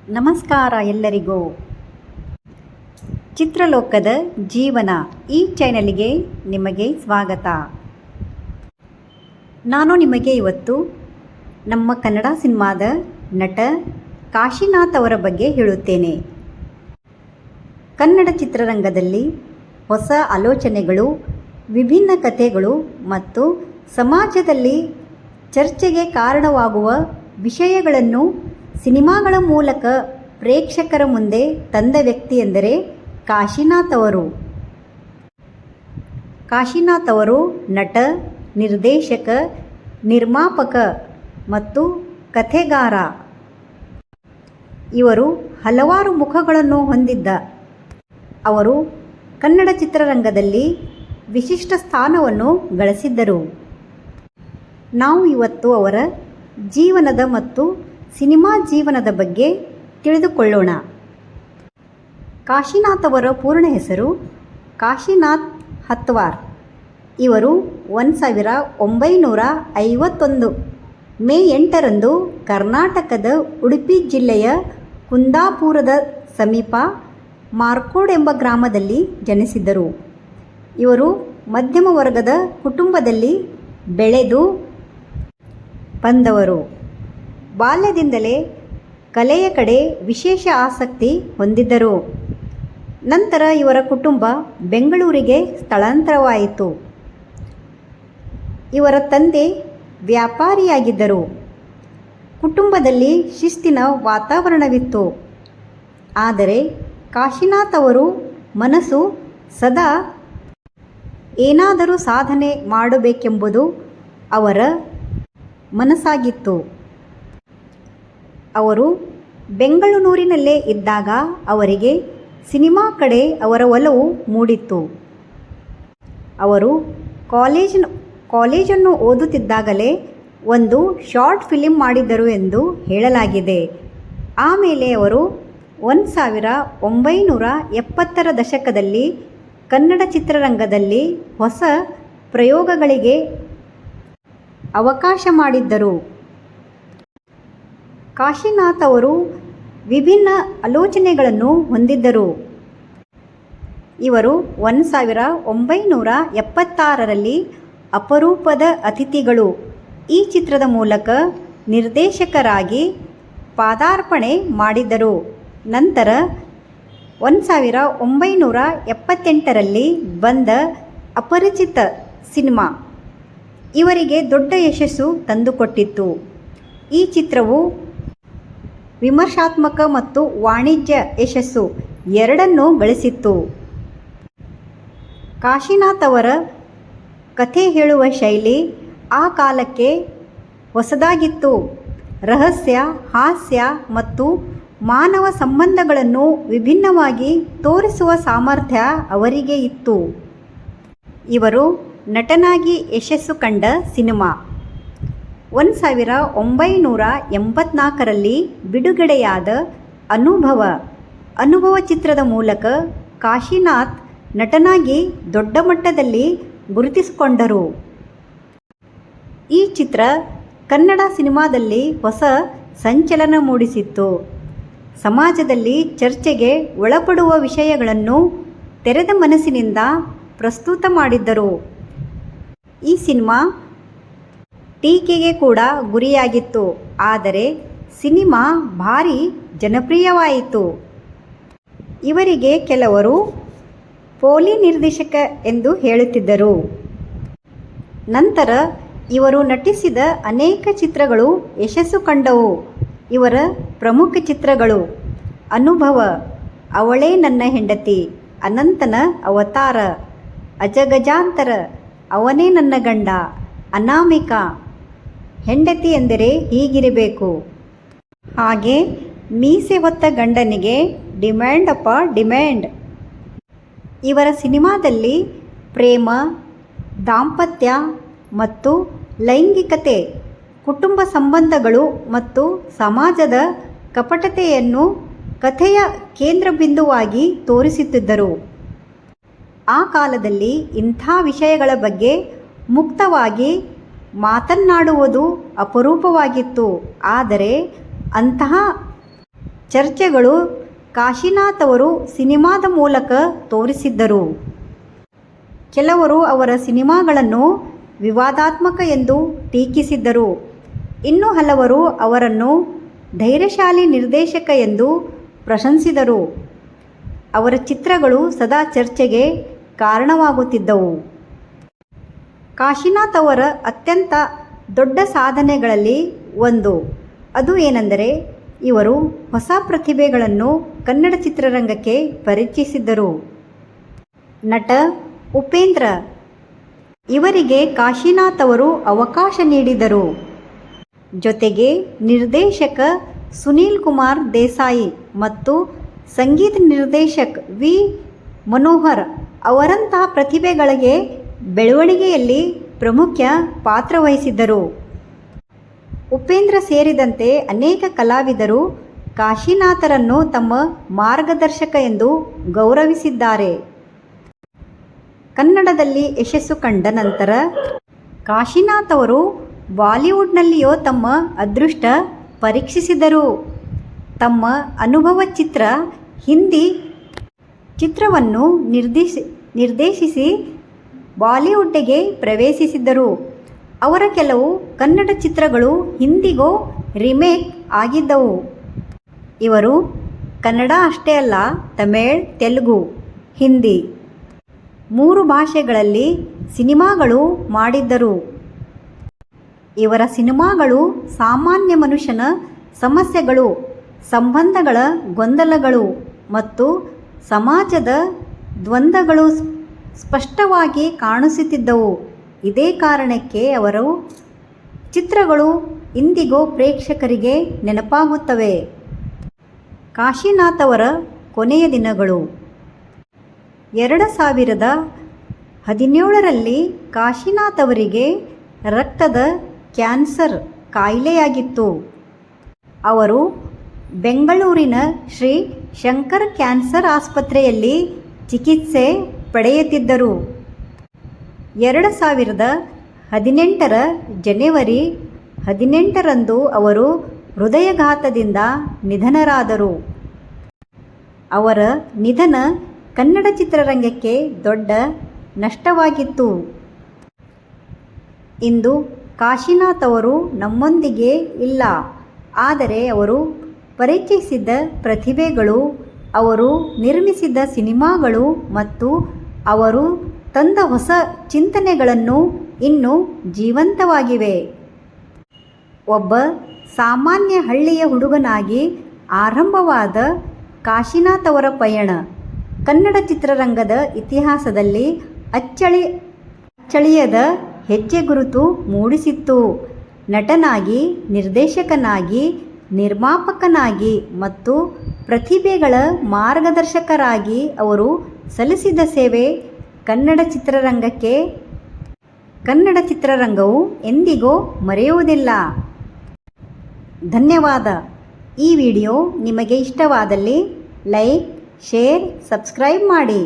ನಮಸ್ಕಾರ ಎಲ್ಲರಿಗೂ. ಚಿತ್ರಲೋಕದ ಜೀವನ ಈ ಚಾನೆಲ್ಗೆ ನಿಮಗೆ ಸ್ವಾಗತ. ನಾನು ನಿಮಗೆ ಇವತ್ತು ನಮ್ಮ ಕನ್ನಡ ಸಿನಿಮಾದ ನಟ ಕಾಶಿನಾಥ್ ಅವರ ಬಗ್ಗೆ ಹೇಳುತ್ತೇನೆ. ಕನ್ನಡ ಚಿತ್ರರಂಗದಲ್ಲಿ ಹೊಸ ಆಲೋಚನೆಗಳು, ವಿಭಿನ್ನ ಕಥೆಗಳು ಮತ್ತು ಸಮಾಜದಲ್ಲಿ ಚರ್ಚೆಗೆ ಕಾರಣವಾಗುವ ವಿಷಯಗಳನ್ನು ಸಿನಿಮಾಗಳ ಮೂಲಕ ಪ್ರೇಕ್ಷಕರ ಮುಂದೆ ತಂದ ವ್ಯಕ್ತಿ ಎಂದರೆ ಕಾಶಿನಾಥ್ ಅವರು. ಕಾಶಿನಾಥ್ ಅವರು ನಟ, ನಿರ್ದೇಶಕ, ನಿರ್ಮಾಪಕ ಮತ್ತು ಕಥೆಗಾರ. ಇವರು ಹಲವಾರು ಮುಖಗಳನ್ನು ಹೊಂದಿದ್ದ ಅವರು ಕನ್ನಡ ಚಿತ್ರರಂಗದಲ್ಲಿ ವಿಶಿಷ್ಟ ಸ್ಥಾನವನ್ನು ಗಳಿಸಿದ್ದರು. ನಾವು ಇವತ್ತು ಅವರ ಜೀವನದ ಮತ್ತು ಸಿನಿಮಾ ಜೀವನದ ಬಗ್ಗೆ ತಿಳಿದುಕೊಳ್ಳೋಣ. ಕಾಶಿನಾಥ್ ಅವರ ಪೂರ್ಣ ಹೆಸರು ಕಾಶಿನಾಥ್ ಹತ್ವಾರ್. ಇವರು 1951 ಮೇ 8ರಂದು ಕರ್ನಾಟಕದ ಉಡುಪಿ ಜಿಲ್ಲೆಯ ಕುಂದಾಪುರದ ಸಮೀಪ ಮಾರ್ಕೋಡ್ ಎಂಬ ಗ್ರಾಮದಲ್ಲಿ ಜನಿಸಿದ್ದರು. ಇವರು ಮಧ್ಯಮ ವರ್ಗದ ಕುಟುಂಬದಲ್ಲಿ ಬೆಳೆದು ಬಂದವರು. ಬಾಲ್ಯದಿಂದಲೇ ಕಲೆಯ ಕಡೆ ವಿಶೇಷ ಆಸಕ್ತಿ ಹೊಂದಿದ್ದರು. ನಂತರ ಇವರ ಕುಟುಂಬ ಬೆಂಗಳೂರಿಗೆ ಸ್ಥಳಾಂತರವಾಯಿತು. ಇವರ ತಂದೆ ವ್ಯಾಪಾರಿಯಾಗಿದ್ದರು. ಕುಟುಂಬದಲ್ಲಿ ಶಿಸ್ತಿನ ವಾತಾವರಣವಿತ್ತು. ಆದರೆ ಕಾಶಿನಾಥ್ ಅವರು ಮನಸ್ಸು ಸದಾ ಏನಾದರೂ ಸಾಧನೆ ಮಾಡಬೇಕೆಂಬುದು ಅವರ ಮನಸ್ಸಾಗಿತ್ತು. ಅವರು ಬೆಂಗಳೂರಿನಲ್ಲೇ ಇದ್ದಾಗ ಅವರಿಗೆ ಸಿನಿಮಾ ಕಡೆ ಅವರ ಒಲವು ಮೂಡಿತ್ತು. ಅವರು ಕಾಲೇಜನ್ನು ಓದುತ್ತಿದ್ದಾಗಲೇ ಒಂದು ಶಾರ್ಟ್ ಫಿಲಿಂ ಮಾಡಿದ್ದರು ಎಂದು ಹೇಳಲಾಗಿದೆ. ಆಮೇಲೆ ಅವರು 1970ರ ದಶಕದಲ್ಲಿ ಕನ್ನಡ ಚಿತ್ರರಂಗದಲ್ಲಿ ಹೊಸ ಪ್ರಯೋಗಗಳಿಗೆ ಅವಕಾಶ ಮಾಡಿದ್ದರು. ಕಾಶಿನಾಥ್ ಅವರು ವಿಭಿನ್ನ ಆಲೋಚನೆಗಳನ್ನು ಹೊಂದಿದ್ದರು. ಇವರು 1976ರಲ್ಲಿ ಅಪರೂಪದ ಅತಿಥಿಗಳು ಈ ಚಿತ್ರದ ಮೂಲಕ ನಿರ್ದೇಶಕರಾಗಿ ಪಾದಾರ್ಪಣೆ ಮಾಡಿದ್ದರು. ನಂತರ 1978ರಲ್ಲಿ ಬಂದ ಅಪರಿಚಿತ ಸಿನಿಮಾ ಇವರಿಗೆ ದೊಡ್ಡ ಯಶಸ್ಸು ತಂದುಕೊಟ್ಟಿತ್ತು. ಈ ಚಿತ್ರವು ವಿಮರ್ಶಾತ್ಮಕ ಮತ್ತು ವಾಣಿಜ್ಯ ಯಶಸ್ಸು ಎರಡನ್ನೂ ಗಳಿಸಿತ್ತು. ಕಾಶಿನಾಥ್ ಅವರ ಕಥೆ ಹೇಳುವ ಶೈಲಿ ಆ ಕಾಲಕ್ಕೆ ಹೊಸದಾಗಿತ್ತು. ರಹಸ್ಯ, ಹಾಸ್ಯ ಮತ್ತು ಮಾನವ ಸಂಬಂಧಗಳನ್ನು ವಿಭಿನ್ನವಾಗಿ ತೋರಿಸುವ ಸಾಮರ್ಥ್ಯ ಅವರಿಗೆ ಇತ್ತು. ಇವರು ನಟನಾಗಿ ಯಶಸ್ಸು ಕಂಡ ಸಿನಿಮಾ 1984ರಲ್ಲಿ ಬಿಡುಗಡೆಯಾದ ಅನುಭವ ಚಿತ್ರದ ಮೂಲಕ ಕಾಶಿನಾಥ್ ನಟನಾಗಿ ದೊಡ್ಡ ಮಟ್ಟದಲ್ಲಿ ಗುರುತಿಸಿಕೊಂಡರು. ಈ ಚಿತ್ರ ಕನ್ನಡ ಸಿನಿಮಾದಲ್ಲಿ ಹೊಸ ಸಂಚಲನ ಮೂಡಿಸಿತ್ತು. ಸಮಾಜದಲ್ಲಿ ಚರ್ಚೆಗೆ ಒಳಪಡುವ ವಿಷಯಗಳನ್ನು ತೆರೆದ ಮನಸ್ಸಿನಿಂದ ಪ್ರಸ್ತುತ ಮಾಡಿದ್ದರು. ಈ ಸಿನಿಮಾ ಟೀಕೆಗೆ ಕೂಡ ಗುರಿಯಾಗಿತ್ತು. ಆದರೆ ಸಿನಿಮಾ ಭಾರೀ ಜನಪ್ರಿಯವಾಯಿತು. ಇವರಿಗೆ ಕೆಲವರು ಪೋಲಿ ನಿರ್ದೇಶಕ ಎಂದು ಹೇಳುತ್ತಿದ್ದರು. ನಂತರ ಇವರು ನಟಿಸಿದ ಅನೇಕ ಚಿತ್ರಗಳು ಯಶಸ್ಸು ಕಂಡವು. ಇವರ ಪ್ರಮುಖ ಚಿತ್ರಗಳು ಅನುಭವ, ಅವಳೇ ನನ್ನ ಹೆಂಡತಿ, ಅನಂತನ ಅವತಾರ, ಅಜಗಜಾಂತರ, ಅವನೇ ನನ್ನ ಗಂಡ, ಅನಾಮಿಕಾ, ಹೆಂಡತಿ ಎಂದರೆ ಹೀಗಿರಬೇಕು, ಹಾಗೆ ಮೀಸೆ ಹೊತ್ತ ಗಂಡನಿಗೆ ಡಿಮ್ಯಾಂಡ್ ಅಪ್ಪ ಡಿಮ್ಯಾಂಡ್. ಇವರ ಸಿನಿಮಾದಲ್ಲಿ ಪ್ರೇಮ, ದಾಂಪತ್ಯ ಮತ್ತು ಲೈಂಗಿಕತೆ, ಕುಟುಂಬ ಸಂಬಂಧಗಳು ಮತ್ತು ಸಮಾಜದ ಕಪಟತೆಯನ್ನು ಕಥೆಯ ಕೇಂದ್ರಬಿಂದುವಾಗಿ ತೋರಿಸುತ್ತಿದ್ದರು. ಆ ಕಾಲದಲ್ಲಿ ಇಂಥ ವಿಷಯಗಳ ಬಗ್ಗೆ ಮುಕ್ತವಾಗಿ ಮಾತನಾಡುವುದು ಅಪರೂಪವಾಗಿತ್ತು. ಆದರೆ ಅಂತಹ ಚರ್ಚೆಗಳು ಕಾಶಿನಾಥ್ ಅವರು ಸಿನಿಮಾದ ಮೂಲಕ ತೋರಿಸಿದ್ದರು. ಕೆಲವರು ಅವರ ಸಿನಿಮಾಗಳನ್ನು ವಿವಾದಾತ್ಮಕ ಎಂದು ಟೀಕಿಸಿದ್ದರು. ಇನ್ನು ಹಲವರು ಅವರನ್ನು ಧೈರ್ಯಶಾಲಿ ನಿರ್ದೇಶಕ ಎಂದು ಪ್ರಶಂಸಿಸಿದರು. ಅವರ ಚಿತ್ರಗಳು ಸದಾ ಚರ್ಚೆಗೆ ಕಾರಣವಾಗುತ್ತಿದ್ದವು. ಕಾಶಿನಾಥ್ ಅವರ ಅತ್ಯಂತ ದೊಡ್ಡ ಸಾಧನೆಗಳಲ್ಲಿ ಒಂದು ಅದು ಏನೆಂದರೆ ಇವರು ಹೊಸ ಪ್ರತಿಭೆಗಳನ್ನು ಕನ್ನಡ ಚಿತ್ರರಂಗಕ್ಕೆ ಪರಿಚಯಿಸಿದ್ದರು. ನಟ ಉಪೇಂದ್ರ ಇವರಿಗೆ ಕಾಶಿನಾಥ್ ಅವರು ಅವಕಾಶ ನೀಡಿದರು. ಜೊತೆಗೆ ನಿರ್ದೇಶಕ ಸುನೀಲ್ ಕುಮಾರ್ ದೇಸಾಯಿ ಮತ್ತು ಸಂಗೀತ ನಿರ್ದೇಶಕ ವಿ ಮನೋಹರ್ ಅವರಂತಹ ಪ್ರತಿಭೆಗಳಿಗೆ ಬೆಳವಣಿಗೆಯಲ್ಲಿ ಪ್ರಮುಖ ಪಾತ್ರ ವಹಿಸಿದ್ದರು. ಉಪೇಂದ್ರ ಸೇರಿದಂತೆ ಅನೇಕ ಕಲಾವಿದರು ಕಾಶಿನಾಥರನ್ನು ತಮ್ಮ ಮಾರ್ಗದರ್ಶಕ ಎಂದು ಗೌರವಿಸಿದ್ದಾರೆ. ಕನ್ನಡದಲ್ಲಿ ಯಶಸ್ಸು ಕಂಡ ನಂತರ ಕಾಶಿನಾಥ್ ಅವರು ಬಾಲಿವುಡ್ನಲ್ಲಿಯೂ ತಮ್ಮ ಅದೃಷ್ಟ ಪರೀಕ್ಷಿಸಿದರು. ತಮ್ಮ ಅನುಭವ ಚಿತ್ರ ಹಿಂದಿ ಚಿತ್ರವನ್ನು ನಿರ್ದೇಶಿಸಿ ಬಾಲಿವುಡ್ಗೆ ಪ್ರವೇಶಿಸಿದ್ದರು. ಅವರ ಕೆಲವು ಕನ್ನಡ ಚಿತ್ರಗಳು ಹಿಂದಿಗೂ ರೀಮೇಕ್ ಆಗಿದ್ದವು. ಇವರು ಕನ್ನಡ ಅಷ್ಟೇ ಅಲ್ಲ, ತಮಿಳ್, ತೆಲುಗು, ಹಿಂದಿ 3 ಭಾಷೆಗಳಲ್ಲಿ ಸಿನಿಮಾಗಳು ಮಾಡಿದ್ದರು. ಇವರ ಸಿನಿಮಾಗಳು ಸಾಮಾನ್ಯ ಮನುಷ್ಯನ ಸಮಸ್ಯೆಗಳು, ಸಂಬಂಧಗಳ ಗೊಂದಲಗಳು ಮತ್ತು ಸಮಾಜದ ದ್ವಂದ್ವಗಳು ಸ್ಪಷ್ಟವಾಗಿ ಕಾಣಿಸುತ್ತಿದ್ದವು. ಇದೇ ಕಾರಣಕ್ಕೆ ಅವರ ಚಿತ್ರಗಳು ಇಂದಿಗೂ ಪ್ರೇಕ್ಷಕರಿಗೆ ನೆನಪಾಗುತ್ತವೆ. ಕಾಶಿನಾಥ್ ಅವರ ಕೊನೆಯ ದಿನಗಳು 2017ರಲ್ಲಿ ಕಾಶಿನಾಥ್ ಅವರಿಗೆ ರಕ್ತದ ಕ್ಯಾನ್ಸರ್ ಕಾಯಿಲೆಯಾಗಿತ್ತು. ಅವರು ಬೆಂಗಳೂರಿನ ಶ್ರೀ ಶಂಕರ್ ಕ್ಯಾನ್ಸರ್ ಆಸ್ಪತ್ರೆಯಲ್ಲಿ ಚಿಕಿತ್ಸೆ ಪಡೆಯುತ್ತಿದ್ದರು. 2018ರ ಜನವರಿ 18ರಂದು ಅವರು ಹೃದಯಾಘಾತದಿಂದ ನಿಧನರಾದರು. ಅವರ ನಿಧನ ಕನ್ನಡ ಚಿತ್ರರಂಗಕ್ಕೆ ದೊಡ್ಡ ನಷ್ಟವಾಗಿತ್ತು. ಇಂದು ಕಾಶಿನಾಥ್ ಅವರು ನಮ್ಮೊಂದಿಗೆ ಇಲ್ಲ. ಆದರೆ ಅವರು ಪರಿಚಯಿಸಿದ ಪ್ರತಿಭೆಗಳು, ಅವರು ನಿರ್ಮಿಸಿದ ಸಿನಿಮಾಗಳು ಮತ್ತು ಅವರು ತಂದ ಹೊಸ ಚಿಂತನೆಗಳನ್ನು ಇನ್ನೂ ಜೀವಂತವಾಗಿವೆ. ಒಬ್ಬ ಸಾಮಾನ್ಯ ಹಳ್ಳಿಯ ಹುಡುಗನಾಗಿ ಆರಂಭವಾದ ಕಾಶಿನಾಥ್ ಅವರ ಪಯಣ ಕನ್ನಡ ಚಿತ್ರರಂಗದ ಇತಿಹಾಸದಲ್ಲಿ ಅಚ್ಚಳಿಯದ ಹೆಜ್ಜೆಗುರುತು ಮೂಡಿಸಿತ್ತು. ನಟನಾಗಿ, ನಿರ್ದೇಶಕನಾಗಿ, ನಿರ್ಮಾಪಕನಾಗಿ ಮತ್ತು ಪ್ರತಿಭೆಗಳ ಮಾರ್ಗದರ್ಶಕರಾಗಿ ಅವರು ಸಲ್ಲಿಸಿದ ಸೇವೆ ಕನ್ನಡ ಚಿತ್ರರಂಗವು ಎಂದಿಗೂ ಮರೆಯುವುದಿಲ್ಲ. ಧನ್ಯವಾದ. ಈ ವಿಡಿಯೋ ನಿಮಗೆ ಇಷ್ಟವಾದಲ್ಲಿ ಲೈಕ್, ಶೇರ್, ಸಬ್ಸ್ಕ್ರೈಬ್ ಮಾಡಿ.